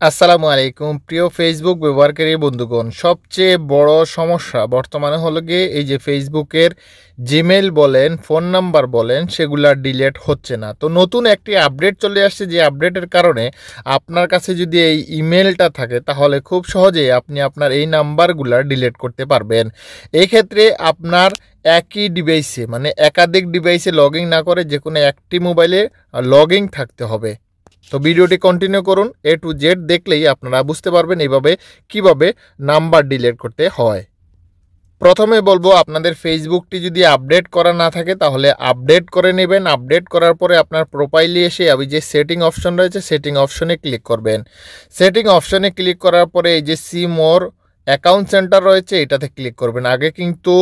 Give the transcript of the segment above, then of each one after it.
আসসালামু আলাইকুম প্রিয় ফেসবুক ব্যবহারকারী বন্ধুগণ, সবচেয়ে বড় সমস্যা বর্তমানে হলো গিয়ে এই যে ফেসবুকের জিমেল বলেন, ফোন নাম্বার বলেন, সেগুলা ডিলিট হচ্ছে না। তো নতুন একটি আপডেট চলে আসছে, যে আপডেটের কারণে আপনার কাছে যদি এই ইমেলটা থাকে তাহলে খুব সহজেই আপনি আপনার এই নাম্বারগুলা ডিলিট করতে পারবেন। এই ক্ষেত্রে আপনার একই ডিভাইসে মানে একাধিক ডিভাইসে লগ ইন না করে যে কোনো একটি মোবাইলে লগ ইন থাকতে হবে। তো ভিডিওটি কন্টিনিউ করুন, এ টু জেড দেখলেই আপনারা বুঝতে পারবেন এইভাবে কিভাবে নাম্বার ডিলিট করতে হয়। প্রথমে বলবো, আপনাদের ফেসবুকটি যদি আপডেট করা না থাকে তাহলে আপডেট করে নেবেন। আপডেট করার পরে আপনার প্রোফাইলে এসে আমি যে সেটিং অপশন রয়েছে সেটিং অপশনে ক্লিক করবেন। সেটিং অপশনে ক্লিক করার পরে এই যে সি মোর অ্যাকাউন্ট সেন্টার রয়েছে এটাতে ক্লিক করবেন। আগে কিন্তু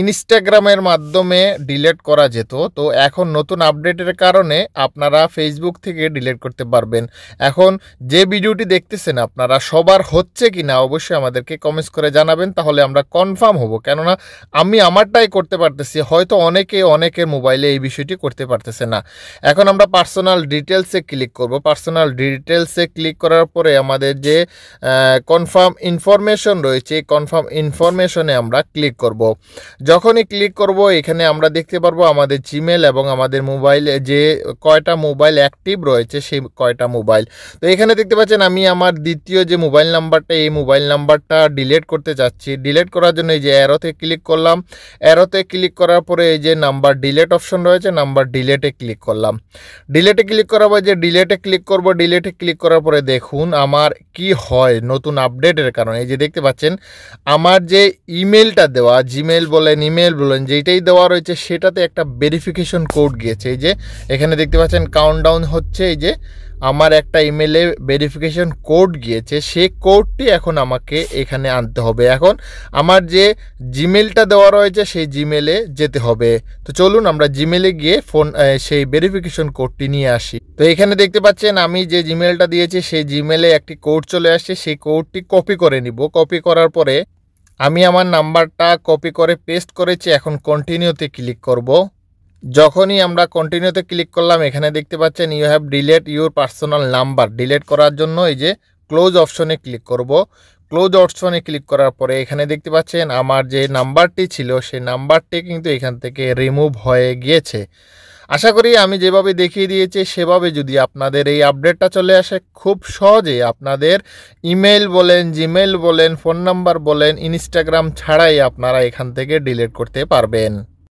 ইনস্টাগ্রামের মাধ্যমে ডিলিট করা যেত, তো এখন নতুন আপডেটের কারণে আপনারা ফেসবুক থেকে ডিলিট করতে পারবেন। এখন যে ভিডিওটি দেখতেছেন আপনারা সবার হচ্ছে কি না অবশ্যই আমাদেরকে কমেন্টস করে জানাবেন, তাহলে আমরা কনফার্ম হব। কেননা আমি আমারটাই করতে পারতেছি, হয়তো অনেকের মোবাইলে এই বিষয়টি করতে পারতেছে না। এখন আমরা পার্সোনাল ডিটেলসে ক্লিক করব। পার্সোনাল ডিটেলসে ক্লিক করার পরে আমাদের যে কনফার্ম ইনফরমেশন রয়েছে, কনফার্ম ইনফরমেশনে আমরা ক্লিক করব। যখনই ক্লিক করব এখানে আমরা দেখতে পারবো আমাদের জিমেল এবং আমাদের মোবাইলে যে কয়টা মোবাইল অ্যাক্টিভ রয়েছে সেই কয়টা মোবাইল। তো এখানে দেখতে পাচ্ছেন আমি আমার দ্বিতীয় যে মোবাইল নাম্বারটা, এই মোবাইল নাম্বারটা ডিলিট করতে চাচ্ছি। ডিলিট করার জন্য এই যে অ্যারোতে ক্লিক করলাম। অ্যারোতে ক্লিক করার পরে এই যে নাম্বার ডিলিট অপশন রয়েছে, নাম্বার ডিলিটে ক্লিক করলাম। ডিলিটে ক্লিক করার পরে যে ডিলিটে ক্লিক করব, ডিলিটে ক্লিক করার পরে দেখুন আমার কি হয় নতুন আপডেটের কারণে। এই যে দেখতে পাচ্ছেন আমার যে ইমেলটা দেওয়া, জিমেল বলেন ইমেল বলেন যেটাই দেওয়া রয়েছে সেটাতে একটা ভেরিফিকেশন কোড গিয়েছে। এই যে এখানে দেখতে পাচ্ছেন কাউন্টডাউন হচ্ছে, এই যে আমার একটা ইমেলে ভেরিফিকেশন কোড গিয়েছে, সেই কোডটি এখন আমাকে এখানে আনতে হবে। এখন আমার যে জিমেলটা দেওয়া রয়েছে সেই জিমেলে যেতে হবে। তো চলুন আমরা জিমেলে গিয়ে সেই ভেরিফিকেশন কোডটি নিয়ে আসি। তো এখানে দেখতে পাচ্ছেন আমি যে জিমেলটা দিয়েছি সেই জিমেলে একটি কোড চলে আসছে, সেই কোডটি কপি করে নিব। কপি করার পরে আমি আমার নাম্বারটা কপি করে পেস্ট করেছি। এখন কন্টিনিউতে ক্লিক করব। যখনই আমরা কন্টিনিউতে ক্লিক করলাম এখানে দেখতে পাচ্ছেন you have delete your personal number. Delete করার জন্য এই যে ক্লোজ অপশনে ক্লিক করব। ক্লোজ অপশনে ক্লিক করার পরে এখানে দেখতে পাচ্ছেন আমার যে নাম্বারটি ছিল সেই নাম্বারটি কিন্তু এখান থেকে রিমুভ হয়ে গিয়েছে। আশা করি আমি যেভাবে দেখিয়ে দিয়েছি সেভাবে যদি আপনাদের এই আপডেটটা চলে আসে, খুব সহজে আপনাদের ইমেল বলেন, জিমেল বলেন, ফোন নাম্বার বলেন, ইনস্টাগ্রাম ছাড়াই আপনারা এখান থেকে ডিলিট করতে পারবেন।